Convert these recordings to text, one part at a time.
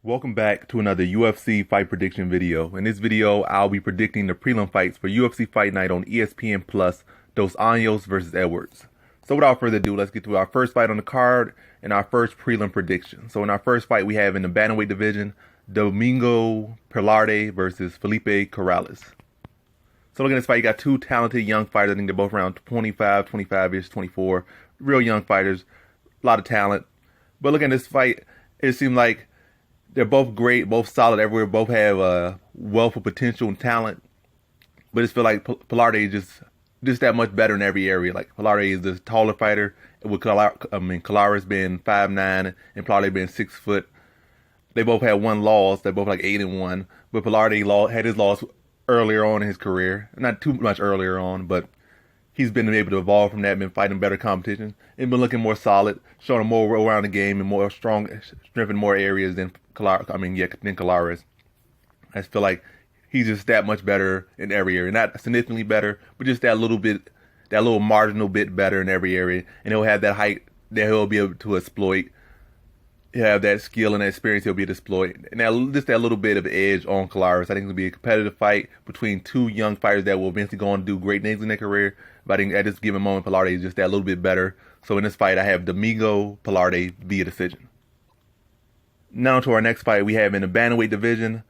Welcome back to another UFC fight prediction video. In this video, I'll be predicting the prelim fights for UFC Fight Night on ESPN Plus, Dos Anjos versus Edwards. So without further ado, let's get to our first fight on the card and our first prelim prediction. So in our first fight, we have in the bantamweight division, Domingo Pilartes versus Felipe Colares. So looking at this fight, you got two talented young fighters. I think they're both around 25-ish, 24. Real young fighters, a lot of talent. But looking at this fight, it seemed like they're both great, both solid everywhere, both have a wealth of potential and talent. But I just feel like Pilartes is just that much better in every area. Like Pilartes is the taller fighter, with Colares being 5'9" and Pilartes being 6 foot. They both had one loss. They're both like 8-1. But Pilartes had his loss earlier on in his career, not too much earlier on, but he's been able to evolve from that, been fighting better competition, and been looking more solid, showing more around the game and more strength in more areas than Colares. I just feel like he's just that much better in every area. Not significantly better, but just that little marginal bit better in every area. And he'll have that height that he'll be able to exploit. He'll have that skill and that experience he'll be able to exploit. And just that little bit of edge on Colares. I think it'll be a competitive fight between two young fighters that will eventually go on to do great things in their career. But I think at this given moment, Pilartes is just that little bit better. So in this fight, I have Domingo Pilartes via decision. Now to our next fight, we have in the bantamweight division,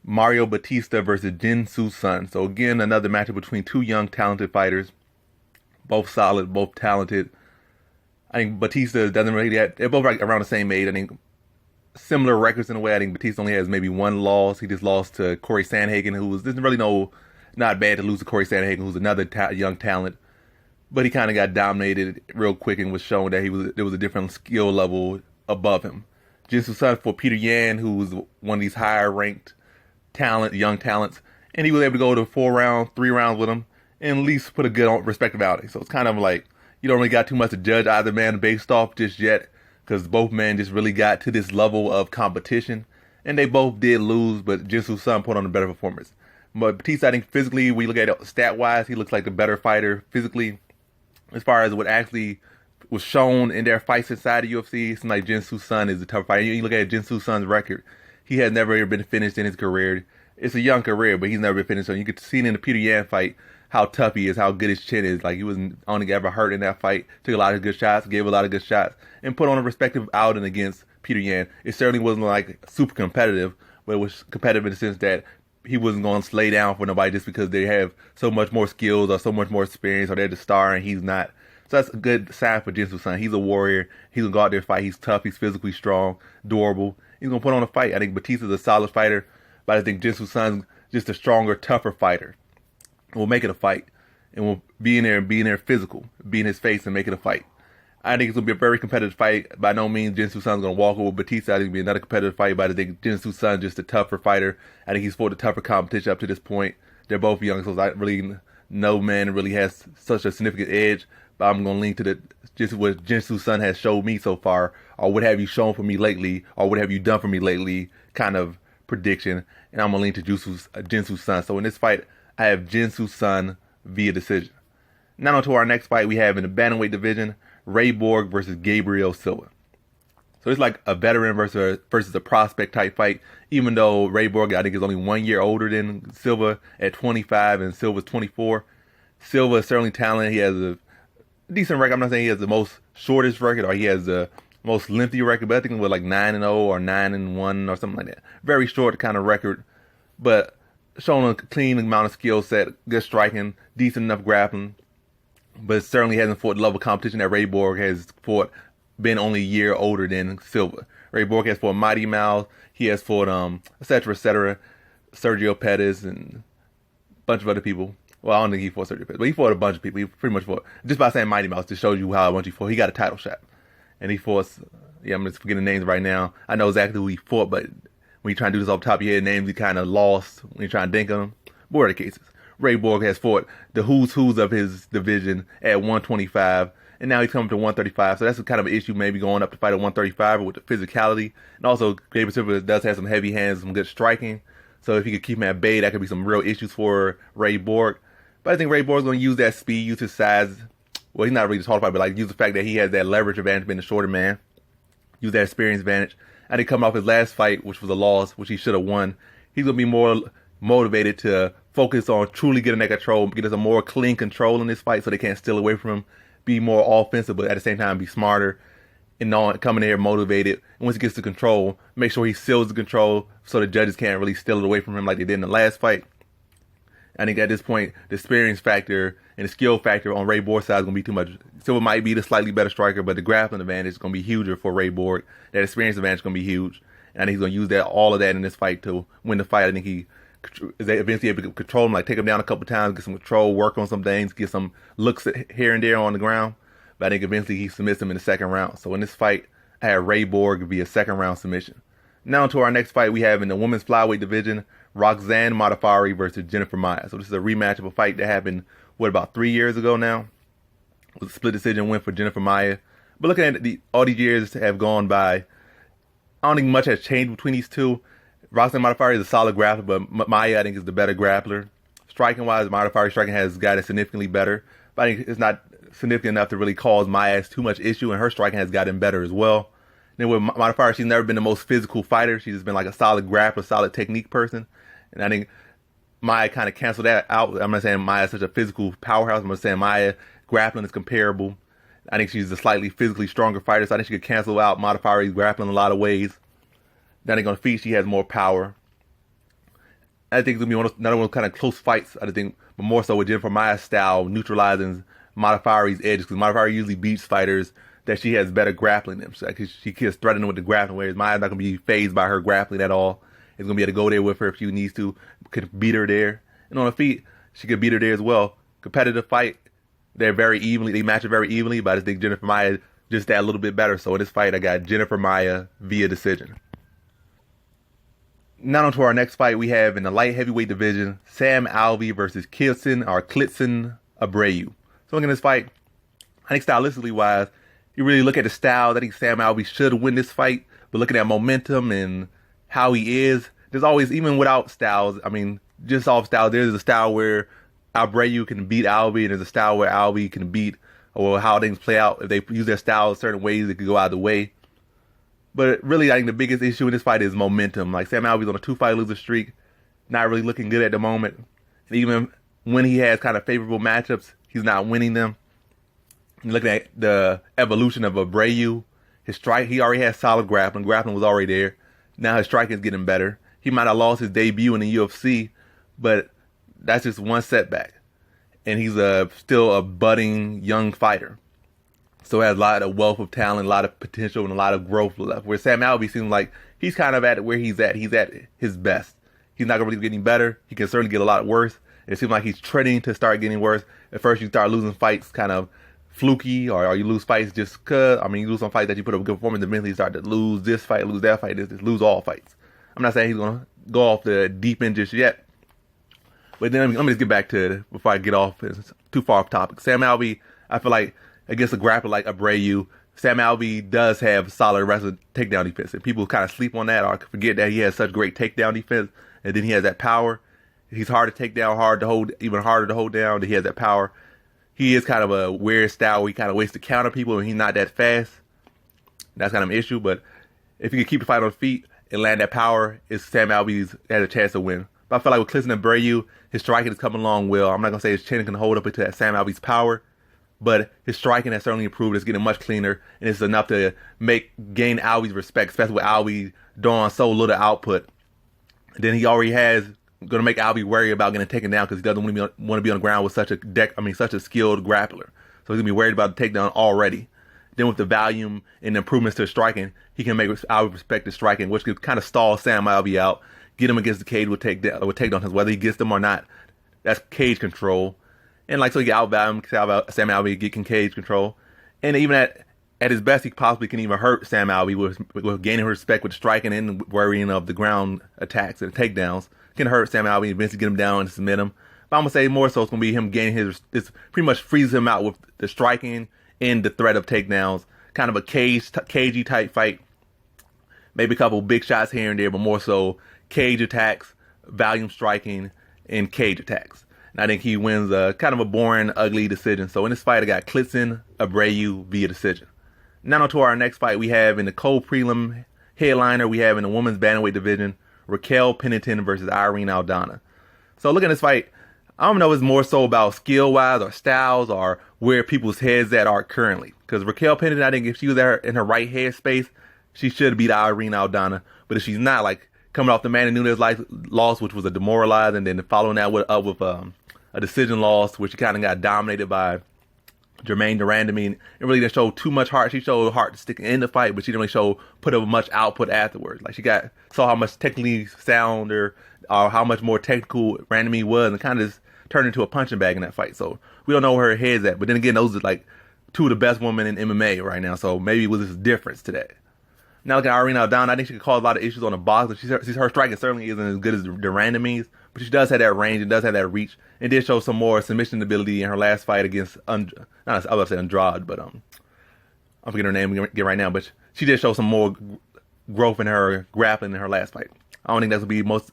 Bautista versus Soo Son. So again, another matchup between two young, talented fighters. Both solid, both talented. I think Bautista doesn't really have, they're both around the same age. I think similar records in a way. I think Bautista only has maybe one loss. He just lost to Corey Sandhagen, who was, not bad to lose to Corey Sandhagen, who's another young talent. But he kind of got dominated real quick and was shown that there was a different skill level above him. Soo Son for Peter Yan, who was one of these higher ranked young talents, and he was able to go to 3 rounds with him, and at least put a good respective outing. So it's kind of like you don't really got too much to judge either man based off just yet, because both men just really got to this level of competition, and they both did lose, but Soo Son put on a better performance. But Bautista, I think physically, we look at it stat wise, he looks like the better fighter physically. As far as what actually was shown in their fights inside the UFC, it seems like Soo Son is the tougher fighter. You look at Soo Son's record, he has never ever been finished in his career. It's a young career, but he's never been finished. So you could see in the Peter Yan fight how tough he is, how good his chin is. Like he wasn't only ever hurt in that fight. Took a lot of good shots, gave a lot of good shots, and put on a respective outing against Peter Yan. It certainly wasn't like super competitive, but it was competitive in the sense that he wasn't going to slay down for nobody just because they have so much more skills or so much more experience or they're the star and he's not. So that's a good sign for Soo Son. He's a warrior. He's going to go out there and fight. He's tough. He's physically strong, durable. He's going to put on a fight. I think Bautista's a solid fighter, but I think Soo Son's just a stronger, tougher fighter. We'll make it a fight. And we'll be in there physical, be in his face and make it a fight. I think it's going to be a very competitive fight. By no means Soo Son's going to walk over Bautista. I think it'll be another competitive fight, but I think Soo Son's just a tougher fighter. I think he's fought the tougher competition up to this point. They're both young, so I really no man really has such a significant edge. But I'm going to lean to just what Soo Son has showed me so far, or what have you shown for me lately, or what have you done for me lately kind of prediction. And I'm going to lean to Soo Son. So in this fight, I have Soo Son via decision. Now on to our next fight we have in the bantamweight division, Borg versus Gabriel Silva. So it's like a veteran versus a prospect type fight, even though Borg, I think, is only 1 year older than Silva at 25 and Silva's 24. Silva is certainly talented. He has a decent record. I'm not saying he has the most shortest record or he has the most lengthy record, but I think it was like 9-0 or 9-1 or something like that. Very short kind of record, but showing a clean amount of skill set, good striking, decent enough grappling. But certainly hasn't fought the level of competition that Borg has fought, been only a year older than Silva. Borg has fought Mighty Mouse, he has fought etc. Sergio Pettis and a bunch of other people. Well, I don't think he fought Sergio Pettis, but he fought a bunch of people. He pretty much fought, just by saying Mighty Mouse, just shows you how much he fought. He got a title shot. And he fought, I'm just forgetting names right now. I know exactly who he fought, but when you try to do this off the top of your head, names you kind of lost when you try to think of them. Whatever the cases. Borg has fought the who's of his division at 125, and now he's coming to 135. So that's kind of an issue, maybe going up to fight at 135 with the physicality. And also, Gabriel Silva does have some heavy hands, some good striking. So if he could keep him at bay, that could be some real issues for Borg. But I think Borg's going to use that speed, use his size. Well, he's not really the tall fighter, but like use the fact that he has that leverage advantage being the shorter man. Use that experience advantage. I think coming off his last fight, which was a loss, which he should have won, he's going to be more motivated to focus on truly getting that control, get us a more clean control in this fight so they can't steal away from him, be more offensive, but at the same time be smarter and not coming in here motivated. And once he gets to control, make sure he seals the control so the judges can't really steal it away from him like they did in the last fight. I think at this point, the experience factor and the skill factor on Ray Borg's side is going to be too much. Silva might be the slightly better striker, but the grappling advantage is going to be huger for Ray Borg. That experience advantage is going to be huge. And I think he's going to use all of that in this fight to win the fight. I think he is eventually able to control him, like take him down a couple times, get some control, work on some things, get some looks here and there on the ground. But I think eventually he submits him in the second round. So in this fight, I have Ray Borg via second round submission. Now to our next fight we have in the women's flyweight division, Roxanne Modafferi versus Jennifer Maia. So this is a rematch of a fight that happened, about 3 years ago now? It was a split decision win for Jennifer Maia. But looking at all these years have gone by, I don't think much has changed between these two. Roxanne Modafferi is a solid grappler, but Maia, I think, is the better grappler. Striking-wise, Modafferi's striking has got it significantly better. But I think it's not significant enough to really cause Maia too much issue, and her striking has gotten better as well. Then with Modafferi, she's never been the most physical fighter. She's just been like a solid grappler, solid technique person. And I think Maia kind of canceled that out. I'm not saying Maia is such a physical powerhouse. I'm just saying Maia grappling is comparable. I think she's a slightly physically stronger fighter, so I think she could cancel out Modafferi's grappling in a lot of ways. Then I think on the feet, she has more power. I think it's going to be another one of those kind of close fights, I think, but more so with Jennifer Maia's style, neutralizing Modafferi's edges, because Modafferi usually beats fighters that she has better grappling than. So she keeps threatening with the grappling, whereas Maia's not going to be fazed by her grappling at all. It's going to be able to go there with her if she needs to, could beat her there. And on the feet, she could beat her there as well. Competitive fight, they match it very evenly, but I just think Jennifer Maia just that a little bit better. So in this fight, I got Jennifer Maia via decision. Now on to our next fight we have in the light heavyweight division, Sam Alvey versus Clitson Abreu. So looking at this fight, I think stylistically wise, you really look at the styles, I think Sam Alvey should win this fight, but looking at momentum and how he is, there's always, even without styles, I mean, just off styles, there's a style where Abreu can beat Alvey, and there's a style where Alvey can beat, or how things play out. If they use their style certain ways, it could go either way. But really, I think the biggest issue in this fight is momentum. Like, Sam Alvey's on a 2-fight loser streak, not really looking good at the moment. And even when he has kind of favorable matchups, he's not winning them. You're looking at the evolution of Abreu, his strike, he already has solid grappling. Grappling was already there. Now his striking is getting better. He might have lost his debut in the UFC, but that's just one setback. And he's still a budding young fighter. So has a lot of wealth of talent, a lot of potential, and a lot of growth left. Where Sam Alvey seems like he's kind of at where he's at. He's at his best. He's not going to really get any better. He can certainly get a lot worse. It seems like he's trending to start getting worse. At first, you start losing fights kind of fluky, or you lose fights just because. I mean, you lose some fights that you put up a good performance, and eventually you start to lose this fight, lose that fight, just lose all fights. I'm not saying he's going to go off the deep end just yet. But then let me just get back to it before I get off. It's too far off topic. Sam Alvey, I feel like, against a grappler like Abreu, Sam Alvey does have solid wrestling takedown defense. And people kind of sleep on that or forget that he has such great takedown defense. And then he has that power. He's hard to take down, hard to hold, even harder to hold down. Then he has that power. He is kind of a weird style where he kind of waits to counter people and he's not that fast. That's kind of an issue. But if he can keep the fight on feet and land that power, Sam Alvey has a chance to win. But I feel like with Clitson Abreu, his striking is coming along well. I'm not going to say his chin can hold up into that Sam Alvey's power, but his striking has certainly improved. It's getting much cleaner, and it's enough to gain Alvey's respect, especially with Alvey drawing so little output. Then he already has going to make Alvey worry about getting taken down because he doesn't want to be on the ground with such a skilled grappler. So he's going to be worried about the takedown already. Then with the volume and the improvements to his striking, he can make Alvey respect his striking, which could kind of stall Sam Alvey out, get him against the cage with takedowns, whether he gets them or not. That's cage control. And so he can outvalue him, Sam Alvey getting cage control. And even at his best, he possibly can even hurt Sam Alvey with gaining respect with striking and worrying of the ground attacks and takedowns. Can hurt Sam Alvey, eventually get him down and submit him. But I'm going to say more so it's going to be him gaining this pretty much freezes him out with the striking and the threat of takedowns. Kind of a cagey type fight. Maybe a couple big shots here and there, but more so cage attacks, volume striking, and cage attacks. And I think he wins kind of a boring, ugly decision. So in this fight, I got Clitson Abreu via decision. Now on to our next fight we have in the co-prelim headliner we have in the women's bantamweight division, Raquel Pennington versus Irene Aldana. So looking at this fight, I don't know if it's more so about skill-wise or styles or where people's heads at are currently. Because Raquel Pennington, I think if she was there in her right head space, she should beat Irene Aldana. But if she's not, like coming off the Manny Nunes loss, which was a demoralized, and then following that with a decision loss, which she kind of got dominated by Germaine Durandamy, and it really didn't show too much heart. She showed heart to stick in the fight, but she didn't really put up much output afterwards. Like saw how much technically sounder or how much more technical Durandamy was, and kind of just turned into a punching bag in that fight. So we don't know where her head's at. But then again, those are like two of the best women in MMA right now. So maybe it was this difference today. Now looking at Irene Aldana, I think she could cause a lot of issues on the box. Her striking certainly isn't as good as Durandamy's, but she does have that range and does have that reach, and did show some more submission ability in her last fight against I was about to say Andrade, but I'm forgetting her name again right now. But she did show some more growth in her grappling in her last fight. I don't think that's gonna be the most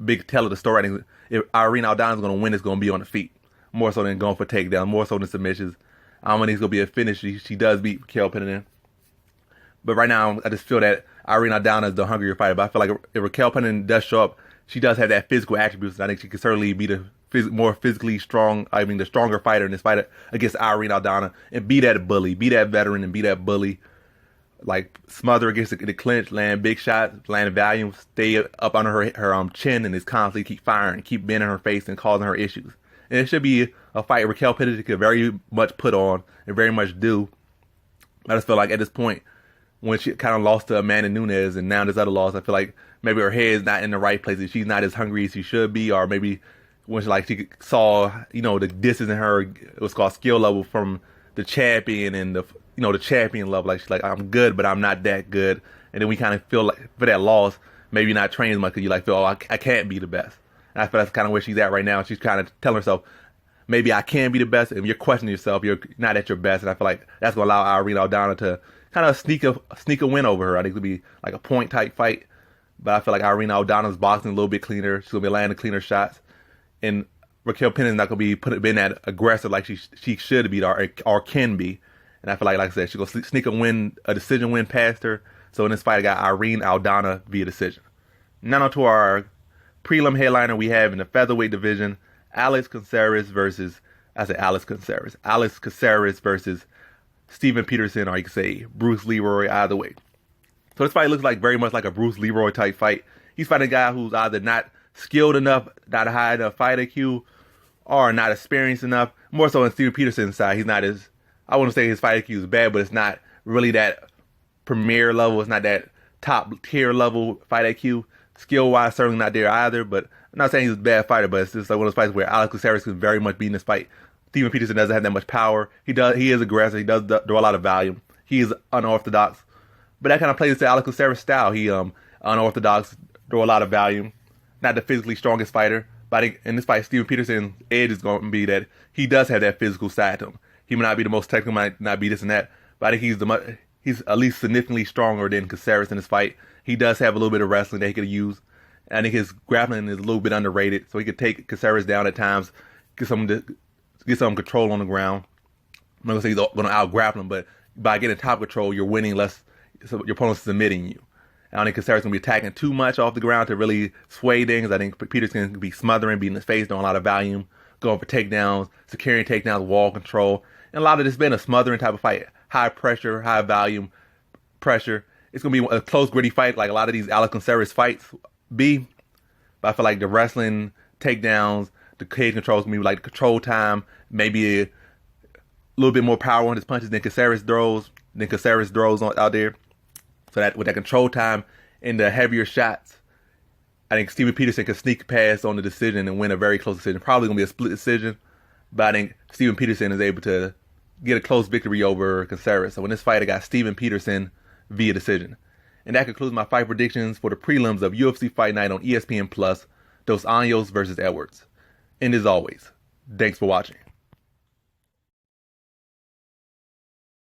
big tell of the story. I think if Irene Aldana is gonna win, it's gonna be on the feet more so than going for takedowns, more so than submissions. I don't think it's gonna be a finish. She does beat Raquel Pennington. But right now, I just feel that Irene Aldana is the hungrier fighter. But I feel like if Raquel Pennington does show up, she does have that physical attributes. And I think she could certainly be the more physically strong, the stronger fighter in this fight against Irene Aldana. And be that bully, be that veteran, and be that bully. Like, smother against the clinch, land big shots, land volume, stay up under her chin, and just constantly keep firing, keep bending her face and causing her issues. And it should be a fight Raquel Pennington could very much put on and very much do. I just feel like at this point, when she kind of lost to Amanda Nunes and now this other loss, I feel like maybe her head's not in the right place. She's not as hungry as she should be, or maybe when she saw, the distance in her, it was called skill level from the champion and the champion level. Like she's like, I'm good, but I'm not that good. And then we kind of feel like for that loss, maybe not train as much because you feel, I can't be the best. And I feel that's kind of where she's at right now. She's kind of telling herself, maybe I can be the best. And you're questioning yourself, you're not at your best. And I feel like that's going to allow Irene Aldana to kind of sneak a win over her. I think it'll be like a point type fight, but I feel like Irene Aldana's boxing a little bit cleaner. She's gonna be landing cleaner shots, and Raquel Pennington's not gonna be being that aggressive like she should be or can be. And I feel like I said, she's gonna sneak a decision win past her. So in this fight, I got Irene Aldana via decision. Now on to our prelim headliner we have in the featherweight division: Alex Caceres versus Steven Peterson, or you could say Bruce Leroy, either way. So this fight looks like very much like a Bruce Leroy type fight. He's fighting a guy who's either not skilled enough, not high enough fight IQ, or not experienced enough. More so on Steven Peterson's side, he's not as, I wouldn't say his fight IQ is bad, but it's not really that premier level. It's not that top tier level fight IQ. Skill-wise, certainly not there either, but I'm not saying he's a bad fighter, but it's just like one of those fights where Alex Caceres can very much be in this fight. Steven Peterson doesn't have that much power. He is aggressive. He does draw a lot of volume. He is unorthodox. But that kind of plays to Alex Caceres' style. He unorthodox, draw a lot of volume. Not the physically strongest fighter. But I think in this fight, Steven Peterson's edge is going to be that he does have that physical side to him. He might not be the most technical, might not be this and that, but I think he's at least significantly stronger than Caceres in this fight. He does have a little bit of wrestling that he could use. And I think his grappling is a little bit underrated, so he could take Caceres down at times, get some control on the ground. I'm not going to say he's going to out-grapple him, but by getting top control, you're winning less, so your opponent's submitting you. I don't think Caceres is going to be attacking too much off the ground to really sway things. I think Peterson can be smothering, beating his face, doing a lot of volume, going for takedowns, securing takedowns, wall control. And a lot of this been a smothering type of fight. High pressure, high volume, pressure. It's going to be a close, gritty fight like a lot of these Alex Caceres fights be. But I feel like the wrestling, takedowns, the cage controls going to be like the control time, maybe a little bit more power on his punches than Caceres throws out there. So that with that control time and the heavier shots, I think Steven Peterson can sneak past on the decision and win a very close decision. Probably going to be a split decision, but I think Steven Peterson is able to get a close victory over Caceres. So in this fight, I got Steven Peterson via decision. And that concludes my fight predictions for the prelims of UFC Fight Night on ESPN Plus, Dos Anjos versus Edwards. And as always, thanks for watching.